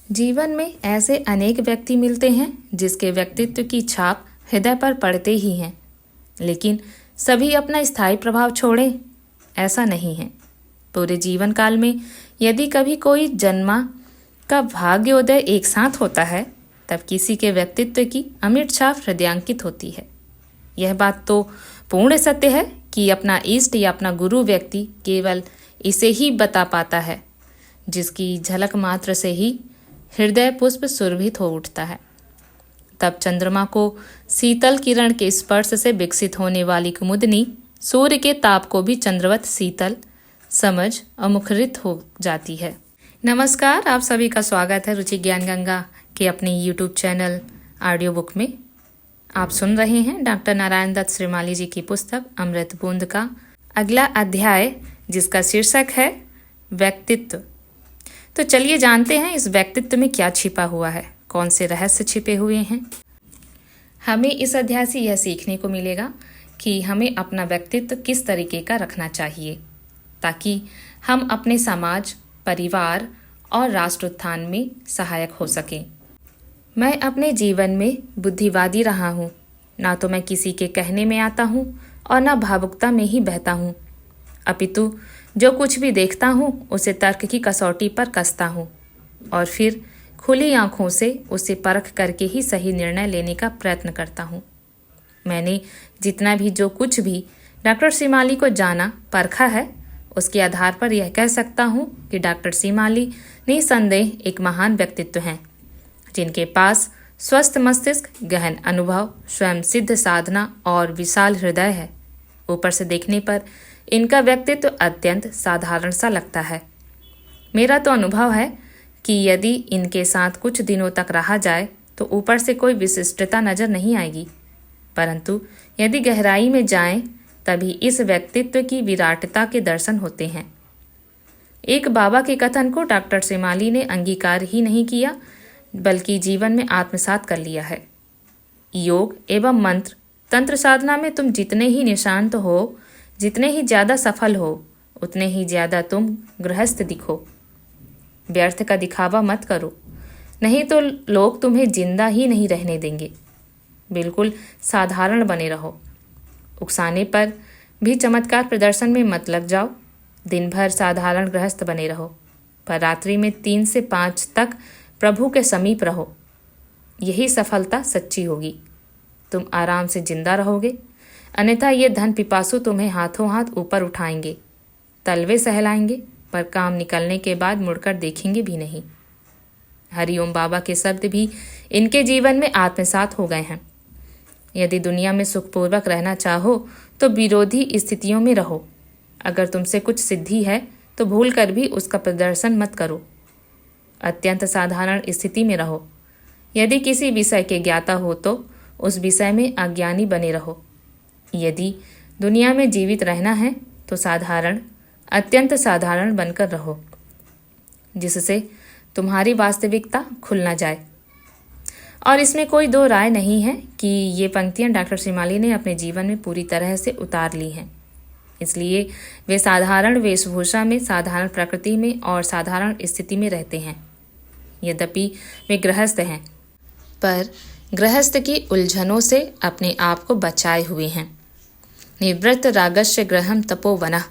जीवन में ऐसे अनेक व्यक्ति मिलते हैं जिसके व्यक्तित्व की छाप हृदय पर पड़ते ही हैं, लेकिन सभी अपना स्थायी प्रभाव छोड़ें, ऐसा नहीं है। पूरे जीवन काल में यदि कभी कोई जन्मा का भाग्योदय एक साथ होता है, तब किसी के व्यक्तित्व की अमिट छाप हृदयांकित होती है। यह बात तो पूर्ण सत्य है कि अपना इष्ट या अपना गुरु व्यक्ति केवल इसे ही बता पाता है, जिसकी झलक मात्र से ही हृदय पुष्प सुरभित हो उठता है। तब चंद्रमा को शीतल किरण के स्पर्श से विकसित होने वाली कुमुदनी सूर्य के ताप को भी चंद्रवत शीतल समझ और मुखरित हो जाती है। नमस्कार, आप सभी का स्वागत है रुचि ज्ञान गंगा के अपने YouTube चैनल ऑडियो बुक में। आप सुन रहे हैं डॉक्टर नारायण दत्त श्रीमाली जी की पुस्तक अमृत बूंद का अगला अध्याय, जिसका शीर्षक है व्यक्तित्व। तो चलिए जानते हैं इस व्यक्तित्व में क्या छिपा हुआ है, कौन से रहस्य छिपे हुए हैं। हमें इस अध्याय से यह सीखने को मिलेगा कि हमें अपना व्यक्तित्व किस तरीके का रखना चाहिए, ताकि हम अपने समाज, परिवार और राष्ट्र उत्थान में सहायक हो सकें। मैं अपने जीवन में बुद्धिवादी रहा हूँ। ना तो मैं किसी के कहने में आता हूँ और ना भावुकता में ही बहता हूँ, अपितु जो कुछ भी देखता हूँ उसे तर्क की कसौटी पर कसता हूँ और फिर खुली आंखों से उसे परख करके ही सही निर्णय लेने का प्रयत्न करता हूँ। मैंने जितना भी जो कुछ भी डॉक्टर श्रीमाली को जाना, परखा है, उसके आधार पर यह कह सकता हूँ कि डॉक्टर श्रीमाली निसंदेह एक महान व्यक्तित्व हैं, जिनके पास स्वस्थ मस्तिष्क, गहन अनुभव, स्वयं सिद्ध साधना और विशाल हृदय है। ऊपर से देखने पर इनका व्यक्तित्व अत्यंत साधारण सा लगता है। मेरा तो अनुभव है कि यदि इनके साथ कुछ दिनों तक रहा जाए तो ऊपर से कोई विशिष्टता नजर नहीं आएगी, परंतु यदि गहराई में जाएं तभी इस व्यक्तित्व की विराटता के दर्शन होते हैं। एक बाबा के कथन को डॉक्टर श्रीमाली ने अंगीकार ही नहीं किया, बल्कि जीवन में आत्मसात कर लिया है। योग एवं मंत्र तंत्र साधना में तुम जितने ही निशांत हो, जितने ही ज्यादा सफल हो, उतने ही ज्यादा तुम गृहस्थ दिखो। व्यर्थ का दिखावा मत करो, नहीं तो लोग तुम्हें जिंदा ही नहीं रहने देंगे। बिल्कुल साधारण बने रहो। उकसाने पर भी चमत्कार प्रदर्शन में मत लग जाओ। दिन भर साधारण गृहस्थ बने रहो, पर रात्रि में 3 से 5 तक प्रभु के समीप रहो। यही सफलता सच्ची होगी। तुम आराम से जिंदा रहोगे, अन्यथा ये धन पिपासु तुम्हें हाथों हाथ ऊपर उठाएंगे, तलवे सहलाएंगे, पर काम निकलने के बाद मुड़कर देखेंगे भी नहीं। हरिओम बाबा के शब्द भी इनके जीवन में आत्मसात हो गए हैं। यदि दुनिया में सुखपूर्वक रहना चाहो तो विरोधी स्थितियों में रहो। अगर तुमसे कुछ सिद्धि है तो भूल कर भी उसका प्रदर्शन मत करो। अत्यंत साधारण स्थिति में रहो। यदि किसी विषय के ज्ञाता हो तो उस विषय में अज्ञानी बने रहो। यदि दुनिया में जीवित रहना है तो साधारण, अत्यंत साधारण बनकर रहो, जिससे तुम्हारी वास्तविकता खुल न जाए। और इसमें कोई दो राय नहीं है कि ये पंक्तियां डॉक्टर श्रीमाली ने अपने जीवन में पूरी तरह से उतार ली हैं। इसलिए वे साधारण वेशभूषा में, साधारण प्रकृति में और साधारण स्थिति में रहते हैं। यद्यपि वे गृहस्थ हैं, पर गृहस्थ की उलझनों से अपने आप को बचाए हुए हैं। निवृत्त रागस्य गृहम तपोवनः,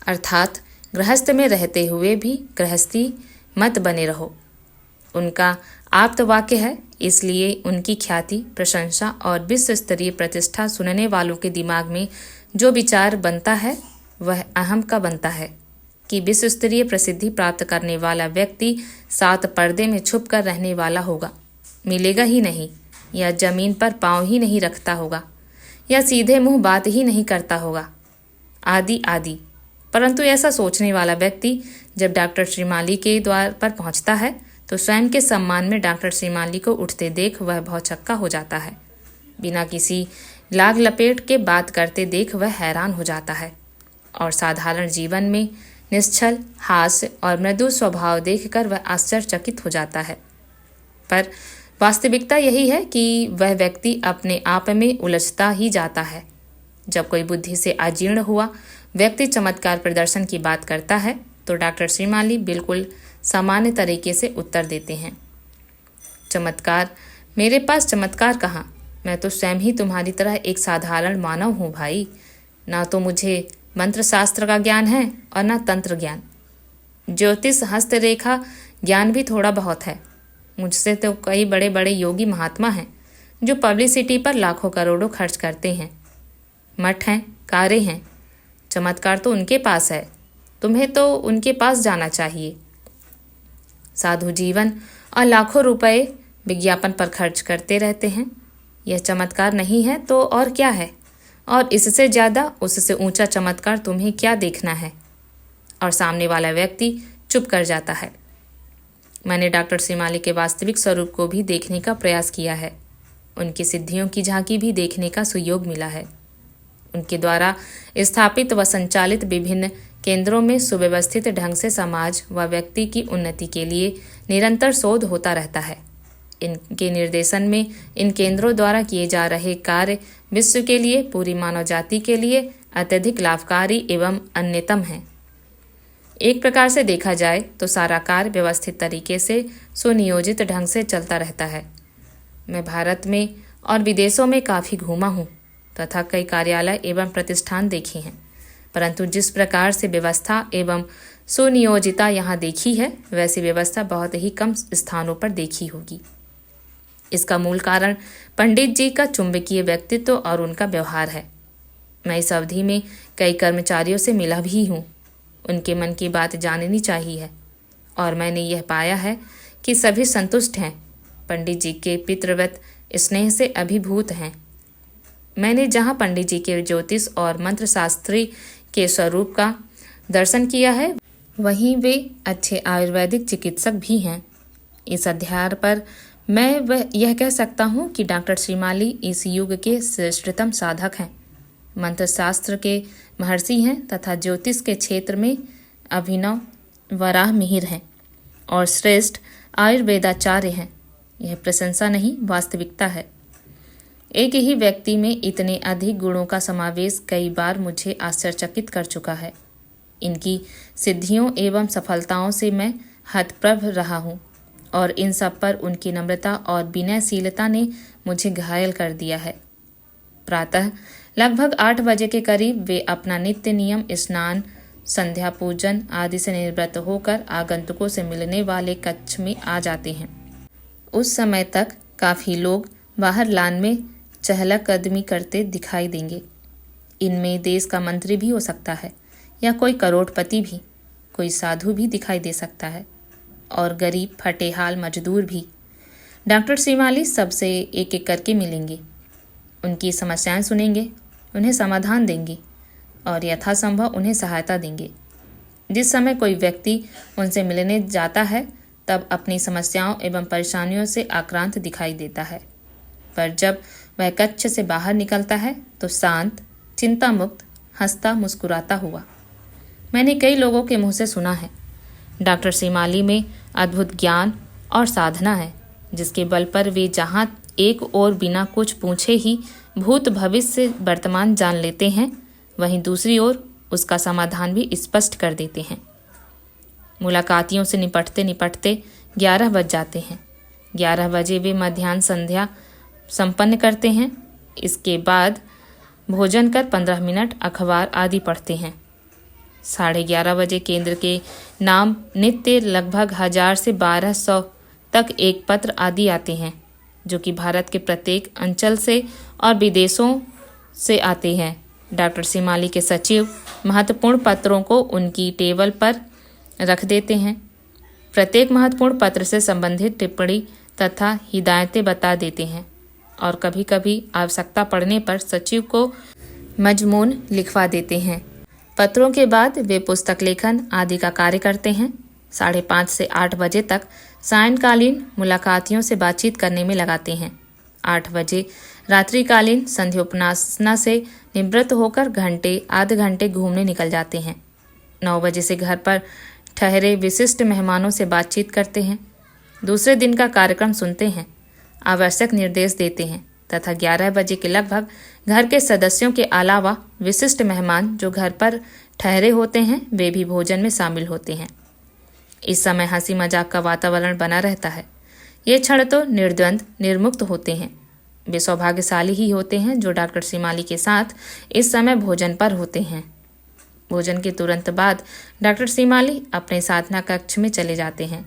अर्थात गृहस्थ में रहते हुए भी गृहस्थी मत बने रहो। उनका आप्त वाक्य है, इसलिए उनकी ख्याति, प्रशंसा और विश्व स्तरीय प्रतिष्ठा सुनने वालों के दिमाग में जो विचार बनता है वह अहम का बनता है कि विश्व स्तरीय प्रसिद्धि प्राप्त करने वाला व्यक्ति 7 पर्दे में छुप कर रहने वाला होगा, मिलेगा ही नहीं, या जमीन पर पांव ही नहीं रखता होगा, या सीधे मुंह बात ही नहीं करता होगा, आदि आदि। परंतु ऐसा सोचने वाला व्यक्ति जब डॉक्टर श्रीमाली के द्वार पर पहुंचता है तो स्वयं के सम्मान में डॉक्टर श्रीमाली को उठते देख वह भौचक्का हो जाता है। बिना किसी लाग लपेट के बात करते देख वह हैरान हो जाता है, और साधारण जीवन में निश्चल, हास्य और मृदु स्वभाव देखकर वह आश्चर्यचकित हो जाता है। पर वास्तविकता यही है कि वह व्यक्ति अपने आप में उलझता ही जाता है। जब कोई बुद्धि से अजीर्ण हुआ व्यक्ति चमत्कार प्रदर्शन की बात करता है तो डॉक्टर श्रीमाली बिल्कुल सामान्य तरीके से उत्तर देते हैं। चमत्कार? मेरे पास चमत्कार कहाँ? मैं तो स्वयं ही तुम्हारी तरह एक साधारण मानव हूँ भाई। ना तो मुझे मंत्र शास्त्र का ज्ञान है और ना तंत्र ज्ञान। ज्योतिष हस्तरेखा ज्ञान भी थोड़ा बहुत है। मुझसे तो कई बड़े बड़े योगी महात्मा हैं जो पब्लिसिटी पर लाखों करोड़ों खर्च करते हैं। मठ हैं, कारें हैं। चमत्कार तो उनके पास है, तुम्हें तो उनके पास जाना चाहिए। साधु जीवन और लाखों रुपए विज्ञापन पर खर्च करते रहते हैं। यह चमत्कार नहीं है तो और क्या है? और इससे ज़्यादा, उससे ऊंचा चमत्कार तुम्हें क्या देखना है? और सामने वाला व्यक्ति चुप कर जाता है। मैंने डॉक्टर श्रीमाली के वास्तविक स्वरूप को भी देखने का प्रयास किया है। उनकी सिद्धियों की झांकी भी देखने का सुयोग मिला है। उनके द्वारा स्थापित व संचालित विभिन्न केंद्रों में सुव्यवस्थित ढंग से समाज व व्यक्ति की उन्नति के लिए निरंतर शोध होता रहता है। इनके निर्देशन में इन केंद्रों द्वारा किए जा रहे कार्य विश्व के लिए, पूरी मानव जाति के लिए अत्यधिक लाभकारी एवं अन्यतम है। एक प्रकार से देखा जाए तो सारा कार्य व्यवस्थित तरीके से सुनियोजित ढंग से चलता रहता है। मैं भारत में और विदेशों में काफ़ी घूमा हूँ तथा कई कार्यालय एवं प्रतिष्ठान देखे हैं, परंतु जिस प्रकार से व्यवस्था एवं सुनियोजिता यहाँ देखी है, वैसी व्यवस्था बहुत ही कम स्थानों पर देखी होगी। इसका मूल कारण पंडित जी का चुंबकीय व्यक्तित्व और उनका व्यवहार है। मैं इस अवधि में कई कर्मचारियों से मिला भी हूँ। उनके मन की बात जाननी चाहिए है और मैंने यह पाया है कि सभी संतुष्ट हैं। पंडित जी के पितृवत स्नेह से अभिभूत हैं। मैंने जहाँ पंडित जी के ज्योतिष और मंत्र शास्त्री के स्वरूप का दर्शन किया है, वहीं वे अच्छे आयुर्वेदिक चिकित्सक भी हैं। इस अध्याय पर मैं यह कह सकता हूँ कि डॉक्टर श्रीमाली इस युग के श्रेष्ठतम साधक हैं, मंत्र शास्त्र के महर्षि हैं तथा ज्योतिष के क्षेत्र में अभिनव वराह मिहिर हैं और श्रेष्ठ आयुर्वेदाचार्य हैं। यह प्रशंसा नहीं, वास्तविकता है। एक ही व्यक्ति में इतने अधिक गुणों का समावेश कई बार मुझे आश्चर्यचकित कर चुका है। इनकी सिद्धियों एवं सफलताओं से मैं हतप्रभ रहा हूँ और इन सब पर उनकी नम्रता और विनयशीलता ने मुझे घायल कर दिया है। प्रातः लगभग 8 बजे के करीब वे अपना नित्य नियम स्नान, संध्या पूजन आदि से निवृत्त होकर आगंतुकों से मिलने वाले कक्ष में आ जाते हैं। उस समय तक काफ़ी लोग बाहर लान में चहलकदमी करते दिखाई देंगे। इनमें देश का मंत्री भी हो सकता है या कोई करोड़पति भी, कोई साधु भी दिखाई दे सकता है और गरीब फटेहाल मजदूर भी। डॉक्टर श्रीमाली सबसे एक एक करके मिलेंगे, उनकी समस्याएं सुनेंगे, उन्हें समाधान देंगे और यथासंभव उन्हें सहायता देंगे। जिस समय कोई व्यक्ति उनसे मिलने जाता है तब अपनी समस्याओं एवं परेशानियों से आक्रांत दिखाई देता है, पर जब वह कक्ष से बाहर निकलता है तो शांत, चिंता मुक्त, हंसता मुस्कुराता हुआ। मैंने कई लोगों के मुंह से सुना है, डॉक्टर श्रीमाली में अद्भुत ज्ञान और साधना है, जिसके बल पर वे जहाँ एक और बिना कुछ पूछे ही भूत भविष्य वर्तमान जान लेते हैं, वहीं दूसरी ओर उसका समाधान भी स्पष्ट कर देते हैं। मुलाकातियों से निपटते निपटते 11 बज जाते हैं। 11 बजे वे मध्याह्न संध्या संपन्न करते हैं। इसके बाद भोजन कर 15 मिनट अखबार आदि पढ़ते हैं। 11:30 बजे केंद्र के नाम नित्य लगभग 1000 से 1200 तक एक पत्र आदि आते हैं, जो कि भारत के प्रत्येक अंचल से और विदेशों से आते हैं। डॉक्टर श्रीमाली के सचिव महत्वपूर्ण पत्रों को उनकी टेबल पर रख देते हैं। प्रत्येक महत्वपूर्ण पत्र से संबंधित टिप्पणी तथा हिदायतें बता देते हैं और कभी कभी आवश्यकता पड़ने पर सचिव को मजमून लिखवा देते हैं। पत्रों के बाद वे पुस्तक लेखन आदि का कार्य करते हैं। 5:30 से 8 बजे तक सायंकालीन मुलाकातियों से बातचीत करने में लगाते हैं। 8 बजे रात्रिकालीन संध्योपासना से निवृत्त होकर आधे घंटे घूमने निकल जाते हैं। 9 बजे से घर पर ठहरे विशिष्ट मेहमानों से बातचीत करते हैं। दूसरे दिन का कार्यक्रम सुनते हैं, आवश्यक निर्देश देते हैं तथा 11 बजे के लगभग घर के सदस्यों के अलावा विशिष्ट मेहमान जो घर पर ठहरे होते हैं, वे भी भोजन में शामिल होते हैं। इस समय हंसी मजाक का वातावरण बना रहता है। ये क्षण तो निर्द्वंद निर्मुक्त होते हैं। वे सौभाग्यशाली ही होते हैं जो डॉक्टर सीमाली के साथ इस समय भोजन पर होते हैं। भोजन के तुरंत बाद डॉक्टर सीमाली अपने साधना कक्ष में चले जाते हैं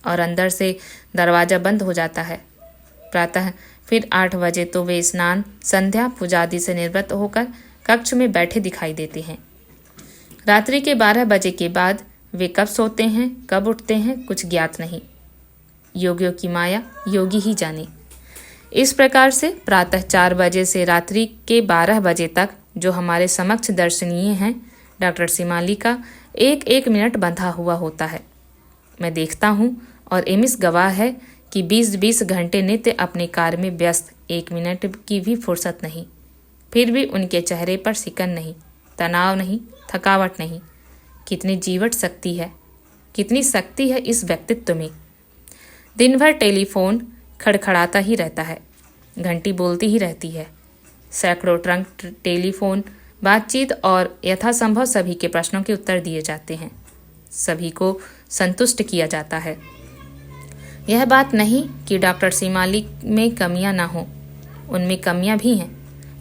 और अंदर से दरवाज़ा बंद हो जाता है। प्रातः फिर 8 बजे तो वे स्नान, संध्या, पूजा आदि से निवृत्त होकर कक्ष में बैठे दिखाई देते हैं। रात्रि के 12 बजे के बाद वे कब सोते हैं, कब उठते हैं, कुछ ज्ञात नहीं। योगियों की माया योगी ही जाने। इस प्रकार से प्रातः 4 बजे से रात्रि के 12 बजे तक जो हमारे समक्ष दर्शनीय हैं, डॉक्टर सीमाली का एक एक मिनट बंधा हुआ होता है। मैं देखता हूँ और एमिस गवाह है कि 20-20 घंटे नित्य अपने कार्य में व्यस्त, 1 मिनट की भी फुर्सत नहीं। फिर भी उनके चेहरे पर सिकन नहीं, तनाव नहीं, थकावट नहीं। कितनी जीवट शक्ति है, कितनी शक्ति है इस व्यक्तित्व में। दिन भर टेलीफोन खड़खड़ाता ही रहता है, घंटी बोलती ही रहती है। सैकड़ों ट्रंक टेलीफोन बातचीत और यथासंभव सभी के प्रश्नों के उत्तर दिए जाते हैं। सभी को संतुष्ट किया जाता है। यह बात नहीं कि डॉक्टर सीमाली में कमियां ना हो, उनमें कमियां भी हैं।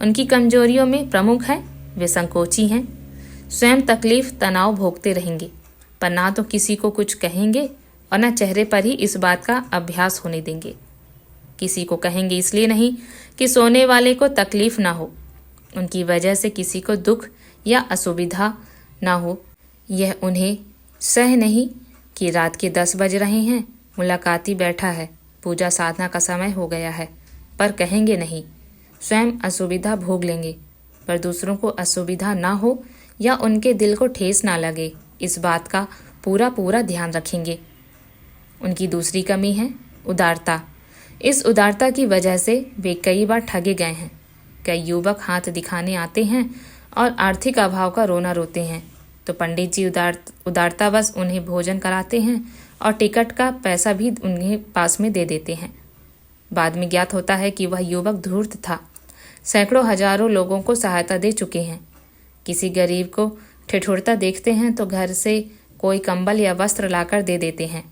उनकी कमजोरियों में प्रमुख है वे संकोची हैं, स्वयं तकलीफ तनाव भोगते रहेंगे, पर ना तो किसी को कुछ कहेंगे और न चेहरे पर ही इस बात का अभ्यास होने देंगे। किसी को कहेंगे इसलिए नहीं कि सोने वाले को तकलीफ ना हो, उनकी वजह से किसी को दुख या असुविधा ना हो। यह उन्हें सह नहीं कि रात के 10 बज रहे हैं, मुलाकाती बैठा है, पूजा साधना का समय हो गया है, पर कहेंगे नहीं। स्वयं असुविधा भोग लेंगे, पर दूसरों को असुविधा ना हो या उनके दिल को ठेस ना लगे, इस बात का पूरा पूरा ध्यान रखेंगे। उनकी दूसरी कमी है उदारता। इस उदारता की वजह से वे कई बार ठगे गए हैं। कई युवक हाथ दिखाने आते हैं और आर्थिक अभाव का रोना रोते हैं, तो पंडित जी उदारतावश उन्हें भोजन कराते हैं और टिकट का पैसा भी उन्हें पास में दे देते हैं। बाद में ज्ञात होता है कि वह युवक धूर्त था, सैकड़ों हजारों लोगों को सहायता दे चुके हैं। किसी गरीब को ठिठुरता देखते हैं तो घर से कोई कंबल या वस्त्र लाकर दे देते हैं।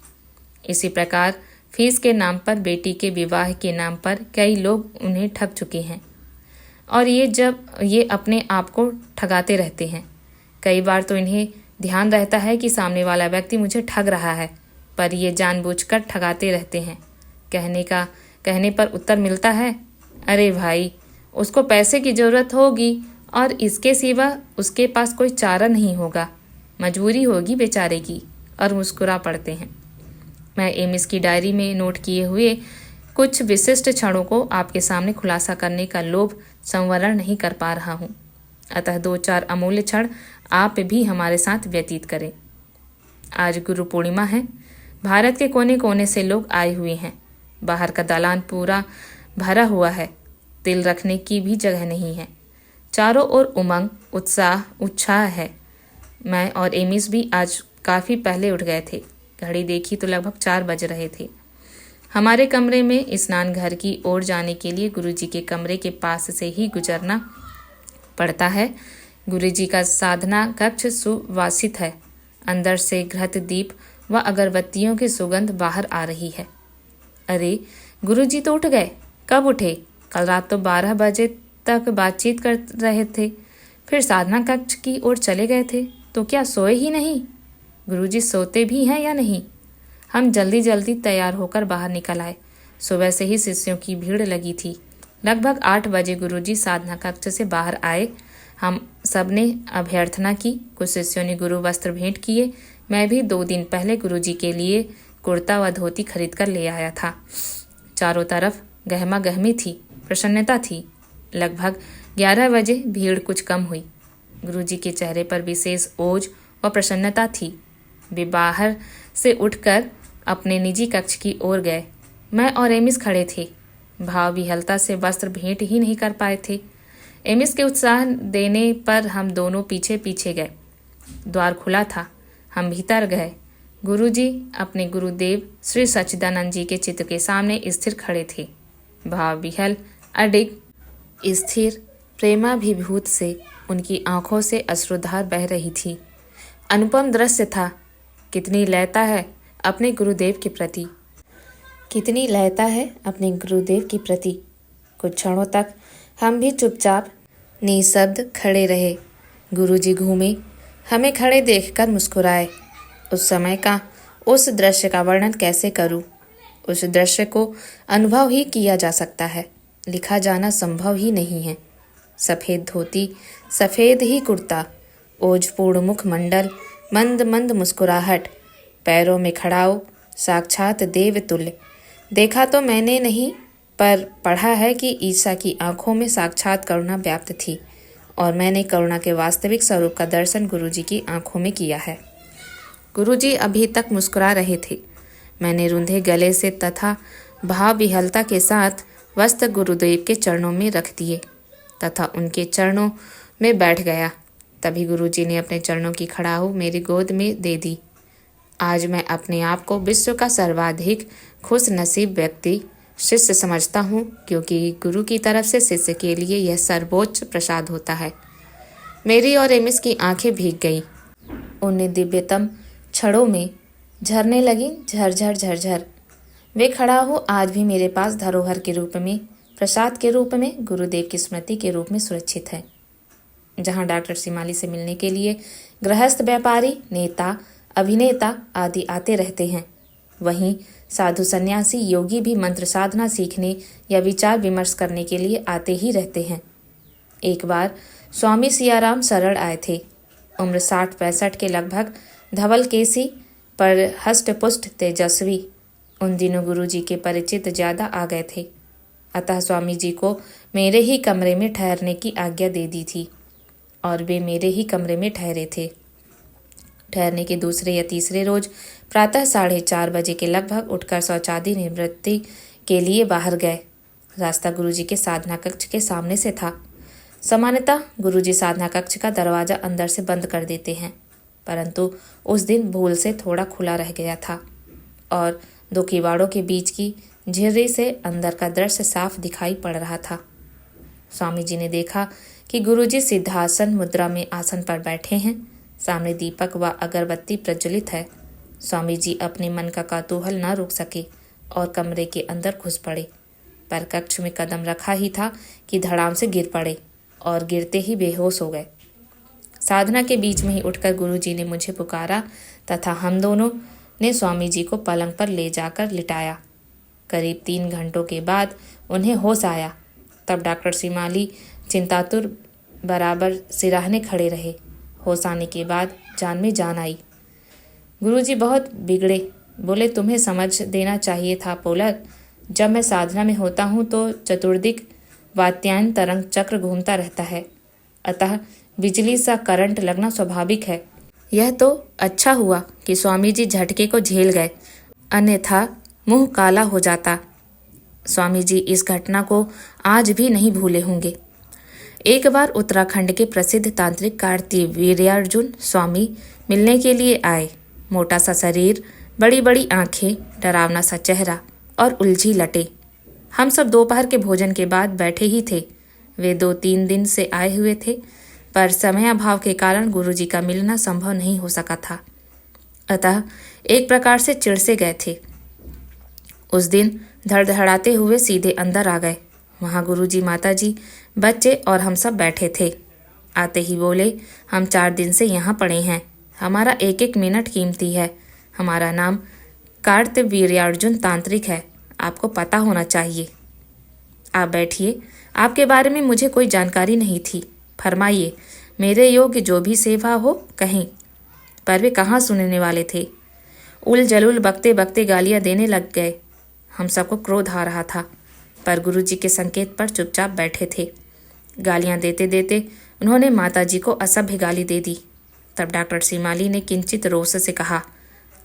इसी प्रकार फीस के नाम पर, बेटी के विवाह के नाम पर कई लोग उन्हें ठग चुके हैं और ये अपने आप को ठगाते रहते हैं। कई बार तो इन्हें ध्यान रहता है कि सामने वाला व्यक्ति मुझे ठग रहा है, पर ये जानबूझकर ठगाते रहते हैं। कहने पर उत्तर मिलता है, अरे भाई, उसको पैसे की ज़रूरत होगी और इसके सिवा उसके पास कोई चारा नहीं होगा, मजबूरी होगी बेचारे की, और मुस्कुरा पड़ते हैं। मैं एमिस की डायरी में नोट किए हुए कुछ विशिष्ट क्षणों को आपके सामने खुलासा करने का लोभ संवरण नहीं कर पा रहा हूँ, अतः 2-4 अमूल्य क्षण आप भी हमारे साथ व्यतीत करें। आज गुरु पूर्णिमा है। भारत के कोने कोने से लोग आए हुए हैं। बाहर का दालान पूरा भरा हुआ है, तिल रखने की भी जगह नहीं है। चारों ओर उमंग, उत्साह है। मैं और एमिस भी आज काफ़ी पहले उठ गए थे। घड़ी देखी तो लगभग 4 बज रहे थे। हमारे कमरे में स्नान घर की ओर जाने के लिए गुरुजी के कमरे के पास से ही गुजरना पड़ता है। गुरुजी का साधना कक्ष सुवासित है। अंदर से घृत दीप व अगरबत्तियों की सुगंध बाहर आ रही है। अरे, गुरुजी तो उठ गए। कब उठे? कल रात तो 12 बजे तक बातचीत कर रहे थे, फिर साधना कक्ष की ओर चले गए थे, तो क्या सोए ही नहीं? गुरुजी सोते भी हैं या नहीं? हम जल्दी जल्दी तैयार होकर बाहर निकल आए। सुबह से ही शिष्यों की भीड़ लगी थी। लगभग 8 बजे गुरुजी साधना कक्ष से बाहर आए। हम सब ने अभ्यर्थना की। कुछ शिष्यों ने गुरु वस्त्र भेंट किए। मैं भी 2 दिन पहले गुरुजी के लिए कुर्ता व धोती खरीद कर ले आया था। चारों तरफ गहमा गहमी थी, प्रसन्नता थी। लगभग 11 बजे भीड़ कुछ कम हुई। गुरुजी के चेहरे पर विशेष ओज व प्रसन्नता थी। वे बाहर से उठकर अपने निजी कक्ष की ओर गए। मैं और एमिस खड़े थे। भाव विहलता से वस्त्र भेंट ही नहीं कर पाए थे। एमिस के उत्साह देने पर हम दोनों पीछे पीछे गए। द्वार खुला था, हम भीतर गए। गुरुजी अपने गुरुदेव श्री सच्चिदानंद जी के चित्र के सामने स्थिर खड़े थे। भाव विहल, अडिग, स्थिर, प्रेमाभिभूत से उनकी आंखों से अश्रुधार बह रही थी। अनुपम दृश्य था। कितनी लयता है, अपने गुरुदेव के प्रति। कितनी लयता है अपने गुरुदेव के प्रति। कुछ क्षणों तक हम भी चुपचाप निशब्द खड़े रहे। गुरुजी घूमे, हमें खड़े देखकर मुस्कुराए। उस समय का, उस दृश्य का वर्णन कैसे करूं? उस दृश्य को अनुभव ही किया जा सकता है, लिखा जाना संभव ही नहीं है। सफ़ेद धोती, सफ़ेद ही कुर्ता, ओजपूर्ण मुख मंडल, मंद मंद मुस्कुराहट, पैरों में खड़ाऊ, साक्षात देवतुल्य। देखा तो मैंने नहीं, पर पढ़ा है कि ईसा की आंखों में साक्षात करुणा व्याप्त थी, और मैंने करुणा के वास्तविक स्वरूप का दर्शन गुरुजी की आंखों में किया है। गुरुजी अभी तक मुस्कुरा रहे थे। मैंने रूंधे गले से तथा भाव विहलता के साथ वस्त्र गुरुदेव के चरणों में रख दिए तथा उनके चरणों में बैठ गया। तभी गुरुजी ने अपने चरणों की खड़ाऊ मेरी गोद में दे दी। आज मैं अपने आप को विश्व का सर्वाधिक खुश नसीब व्यक्ति शिष्य समझता हूँ, क्योंकि गुरु की तरफ से शिष्य के लिए यह सर्वोच्च प्रसाद होता है। मेरी और एमिस की आंखें भीग गईं। उन्हें दिव्यतम क्षणों में झरने लगी झरझर झरझर। वे खड़ा हो आज भी मेरे पास धरोहर के रूप में, प्रसाद के रूप में, गुरुदेव की स्मृति के रूप में सुरक्षित है। जहाँ डॉक्टर सिमाली से मिलने के लिए गृहस्थ, व्यापारी, नेता, अभिनेता आदि आते रहते हैं, वहीं साधु, सन्यासी, योगी भी मंत्र साधना सीखने या विचार विमर्श करने के लिए आते ही रहते हैं। एक बार स्वामी सियाराम सरल आए थे। उम्र 60-65 के लगभग, धवल केसी पर हष्ट-पुष्ट, तेजस्वी। उन दिनों गुरुजी के परिचित ज्यादा आ गए थे, अतः स्वामी जी को मेरे ही कमरे में ठहरने की आज्ञा दे दी थी, और वे मेरे ही कमरे में ठहरे थे। ठहरने के दूसरे या तीसरे रोज प्रातः 4:30 बजे के लगभग उठकर शौचादि निवृत्ति के लिए बाहर गए। रास्ता गुरुजी के साधना कक्ष के सामने से था। सामान्यतः गुरुजी साधना कक्ष का दरवाजा अंदर से बंद कर देते हैं, परंतु उस दिन भूल से थोड़ा खुला रह गया था, और 2 किवाड़ों के बीच की झिर्री से अंदर का दृश्य साफ दिखाई पड़ रहा था। स्वामी जी ने देखा कि गुरुजी सिद्धासन मुद्रा में आसन पर बैठे हैं। सामने दीपक व अगरबत्ती प्रज्वलित है। स्वामी जी अपने मन का कौतूहल न रोक सके और कमरे के अंदर घुस पड़े, पर कक्ष में कदम रखा ही था कि धड़ाम से गिर पड़े और गिरते ही बेहोश हो गए। साधना के बीच में ही उठकर गुरुजी ने मुझे पुकारा तथा हम दोनों ने स्वामी जी को पलंग पर ले जाकर लिटाया। करीब 3 घंटों के बाद उन्हें होश आया। तब डॉक्टर सिमाली चिंतातुर बराबर सिराहने खड़े रहे। होश आने के बाद जान में जान आई। गुरुजी बहुत बिगड़े। बोले, तुम्हें समझ देना चाहिए था पोलर। जब मैं साधना में होता हूँ तो चतुर्दिक वात्यायन तरंग चक्र घूमता रहता है, अतः बिजली सा करंट लगना स्वाभाविक है। यह तो अच्छा हुआ कि स्वामी जी झटके को झेल गए, अन्यथा मुंह काला हो जाता। स्वामी जी इस घटना को आज भी नहीं भूले होंगे। एक बार उत्तराखंड के प्रसिद्ध तांत्रिक कार्तिक वीर्यार्जुन स्वामी मिलने के लिए आए। मोटा सा शरीर, बड़ी बड़ी आंखें, डरावना सा चेहरा और उलझी लटे। हम सब दोपहर के भोजन के बाद बैठे ही थे। वे 2-3 दिन से आए हुए थे, पर समयाभाव के कारण गुरुजी का मिलना संभव नहीं हो सका था, अतः एक प्रकार से चिढ़ से गए थे। उस दिन धड़धड़ाते हुए सीधे अंदर आ गए। वहाँ गुरुजी, माताजी, बच्चे और हम सब बैठे थे। आते ही बोले, हम 4 दिन से यहाँ पड़े हैं। हमारा एक एक मिनट कीमती है। हमारा नाम कार्तिक वीर्यार्जुन तांत्रिक है, आपको पता होना चाहिए। आप बैठिए, आपके बारे में मुझे कोई जानकारी नहीं थी। फरमाइए, मेरे योग्य जो भी सेवा हो कहें। पर वे कहाँ सुनने वाले थे। उल जलूल बकते बकते गालियाँ देने लग गए। हम सबको क्रोध आ रहा था, पर गुरुजी के संकेत पर चुपचाप बैठे थे। गालियाँ देते देते उन्होंने माताजी को असभ्य गाली दे दी। तब डॉक्टर सिमाली ने किंचित रोष से कहा,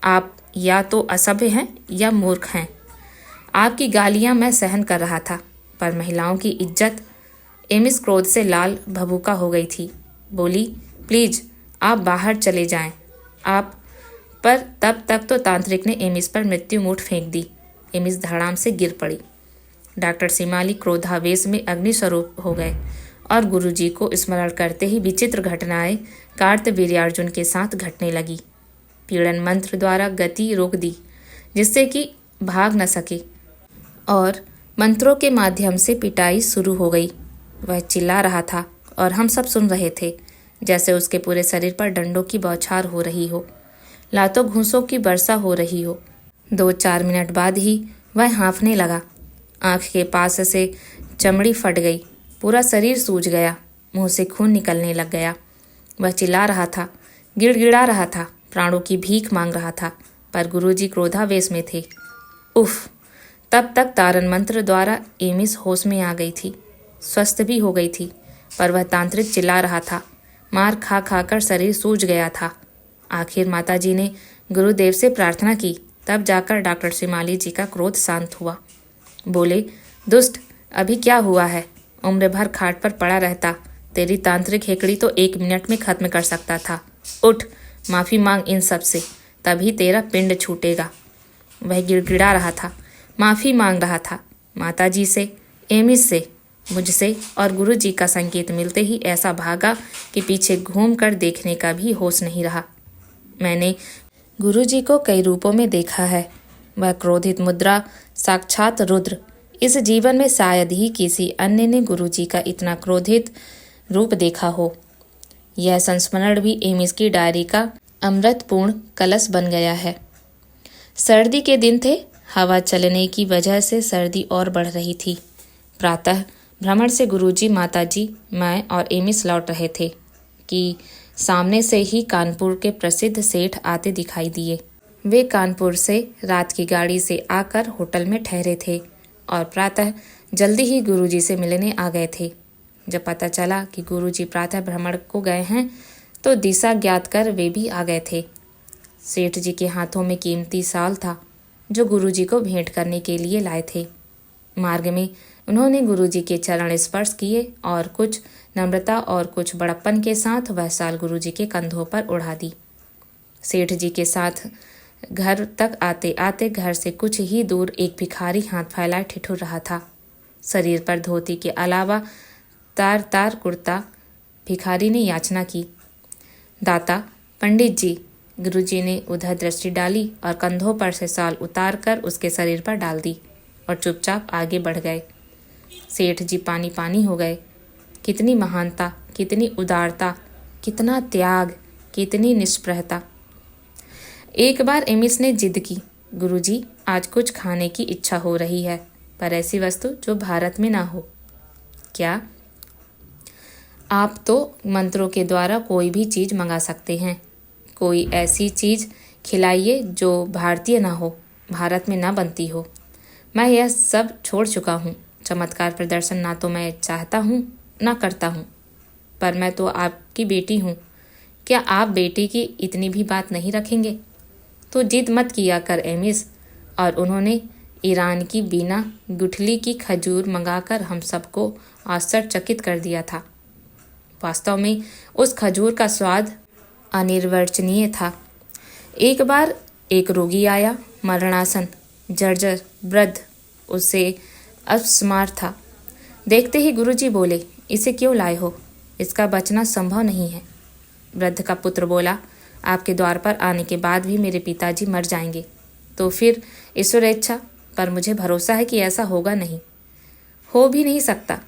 आप या तो असभ्य हैं या मूर्ख हैं। आपकी गालियाँ मैं सहन कर रहा था, पर महिलाओं की इज्जत। एमिस क्रोध से लाल भभूका हो गई थी। बोली, प्लीज आप बाहर चले जाएं। आप पर तब तक तो तांत्रिक ने एमिस पर मृत्यु मूठ फेंक दी। एमिस धड़ाम से गिर पड़ी। डॉक्टर सिमाली क्रोधावेश में अग्निस्वरूप हो गए और गुरुजी को स्मरण करते ही विचित्र घटनाएं कार्तिक वीर्यार्जुन के साथ घटने लगी। पीड़न मंत्र द्वारा गति रोक दी जिससे कि भाग न सके, और मंत्रों के माध्यम से पिटाई शुरू हो गई। वह चिल्ला रहा था और हम सब सुन रहे थे, जैसे उसके पूरे शरीर पर डंडों की बौछार हो रही हो, लातों घूंसों की वर्षा हो रही हो। 2-4 मिनट बाद ही वह हाँफने लगा। आँख के पास से चमड़ी फट गई, पूरा शरीर सूज गया, मुंह से खून निकलने लग गया। वह चिल्ला रहा था, गिड़गिड़ा रहा था, प्राणों की भीख मांग रहा था, पर गुरुजी क्रोधावेश में थे। उफ! तब तक तारन मंत्र द्वारा एमिस होश में आ गई थी, स्वस्थ भी हो गई थी, पर वह तांत्रिक चिल्ला रहा था। मार खा खा कर शरीर सूज गया था। आखिर माताजी ने गुरुदेव से प्रार्थना की, तब जाकर डॉक्टर शिमाली जी का क्रोध शांत हुआ। बोले, दुष्ट, अभी क्या हुआ है? उम्र भर खाट पर पड़ा रहता, तेरी तांत्रिक हेकड़ी तो 1 मिनट में खत्म कर सकता था। उठ, माफी मांग इन सब से, तभी तेरा पिंड छूटेगा। वह गिड़गिड़ा रहा था, माफी मांग रहा था, माताजी से, एमिस से, मुझसे, और गुरुजी का संकेत मिलते ही ऐसा भागा कि पीछे घूम कर देखने का भी होश नहीं रहा। मैंने गुरुजी को कई रूपों में देखा है। वह क्रोधित मुद्रा, साक्षात रुद्र। इस जीवन में शायद ही किसी अन्य ने गुरुजी का इतना क्रोधित रूप देखा हो। यह संस्मरण भी एमिस की डायरी का अमृतपूर्ण कलश बन गया है। सर्दी के दिन थे, हवा चलने की वजह से सर्दी और बढ़ रही थी। प्रातः भ्रमण से गुरुजी, माताजी, मैं और एमिस लौट रहे थे कि सामने से ही कानपुर के प्रसिद्ध सेठ आते दिखाई दिए। वे कानपुर से रात की गाड़ी से आकर होटल में ठहरे थे और प्रातः जल्दी ही गुरुजी से मिलने आ गए थे। जब पता चला कि गुरुजी प्रातः भ्रमण को गए हैं तो दिशा ज्ञात कर वे भी आ गए थे। सेठ जी के हाथों में कीमती शाल था जो गुरुजी को भेंट करने के लिए लाए थे। मार्ग में उन्होंने गुरुजी के चरण स्पर्श किए और कुछ नम्रता और कुछ बड़प्पन के साथ वह शाल गुरुजी के कंधों पर उड़ा दी। सेठ जी के साथ घर तक आते आते घर से कुछ ही दूर एक भिखारी हाथ फैलाए ठिठुर रहा था। शरीर पर धोती के अलावा तार तार कुर्ता। भिखारी ने याचना की, दाता, पंडित जी। गुरुजी ने उधर दृष्टि डाली और कंधों पर से शाल उतार कर उसके शरीर पर डाल दी और चुपचाप आगे बढ़ गए। सेठ जी पानी पानी हो गए। कितनी महानता, कितनी उदारता, कितना त्याग, कितनी निष्प्रहता। एक बार एमिस ने जिद की, गुरुजी, आज कुछ खाने की इच्छा हो रही है, पर ऐसी वस्तु जो भारत में ना हो। क्या? आप तो मंत्रों के द्वारा कोई भी चीज़ मंगा सकते हैं। कोई ऐसी चीज़ खिलाइए जो भारतीय ना हो, भारत में ना बनती हो। मैं यह सब छोड़ चुका हूँ। चमत्कार प्रदर्शन ना तो मैं चाहता हूँ ना करता हूँ, पर मैं तो आपकी बेटी हूँ। क्या आप बेटी की इतनी भी बात नहीं रखेंगे? तो जिद मत किया कर एमिस। और उन्होंने ईरान की बिना गुठली की खजूर मंगाकर हम सबको आश्चर्यचकित कर दिया था। वास्तव में उस खजूर का स्वाद अनिर्वचनीय था। एक बार एक रोगी आया, मरणासन, जर्जर, वृद्ध, उससे अपस्मार था। देखते ही गुरुजी बोले, इसे क्यों लाए हो? इसका बचना संभव नहीं है। वृद्ध का पुत्र बोला, आपके द्वार पर आने के बाद भी मेरे पिताजी मर जाएंगे, तो फिर ईश्वर इच्छा, पर मुझे भरोसा है कि ऐसा होगा नहीं, हो भी नहीं सकता।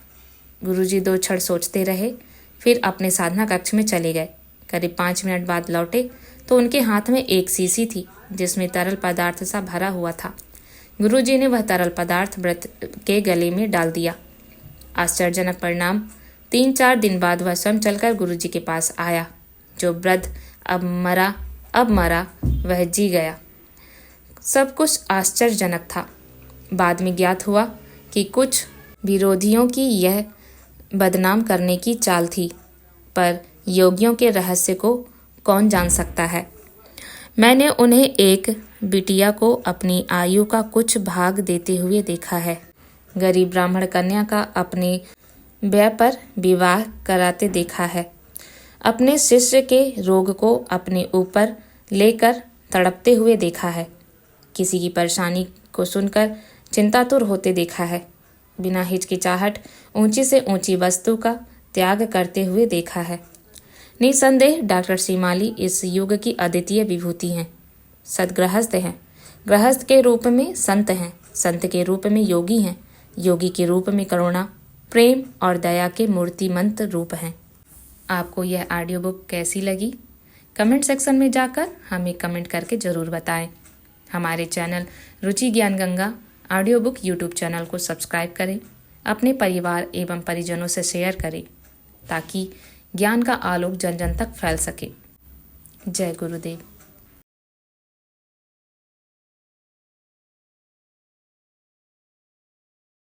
गुरुजी 2 क्षण सोचते रहे, फिर अपने साधना कक्ष में चले गए। करीब 5 मिनट बाद लौटे तो उनके हाथ में एक शीशी थी जिसमें तरल पदार्थ सा भरा हुआ था। गुरुजी ने वह तरल पदार्थ वृद्ध के गले में डाल दिया। आश्चर्यजनक परिणाम। 3-4 दिन बाद वह स्वयं चलकर गुरुजी के पास आया। जो वृद्ध अब मरा वह जी गया। सब कुछ आश्चर्यजनक था। बाद में ज्ञात हुआ कि कुछ विरोधियों की यह बदनाम करने की चाल थी, पर योगियों के रहस्य को कौन जान सकता है। मैंने उन्हें एक बिटिया को अपनी आयु का कुछ भाग देते हुए देखा है। गरीब ब्राह्मण कन्या का अपने व्यय पर विवाह कराते देखा है। अपने शिष्य के रोग को अपने ऊपर लेकर तड़पते हुए देखा है। किसी की परेशानी को सुनकर चिंतातुर होते देखा है। बिना हिचकिचाहट ऊंची से ऊंची वस्तु का त्याग करते हुए देखा है। निसंदेह डॉक्टर शिमाली इस युग की अद्वितीय विभूति हैं। सद्गृहस्थ हैं, गृहस्थ के रूप में संत हैं, संत के रूप में योगी हैं, योगी के रूप में करुणा, प्रेम और दया के मूर्तिमंत रूप हैं। आपको यह ऑडियो बुक कैसी लगी? कमेंट सेक्शन में जाकर हमें कमेंट करके ज़रूर बताएं। हमारे चैनल रुचि ज्ञान Ganga audio book YouTube channel को सब्सक्राइब करें, अपने परिवार एवं परिजनों से शेयर करें ताकि ज्ञान का आलोक जन जन तक फैल सके। जय गुरुदेव।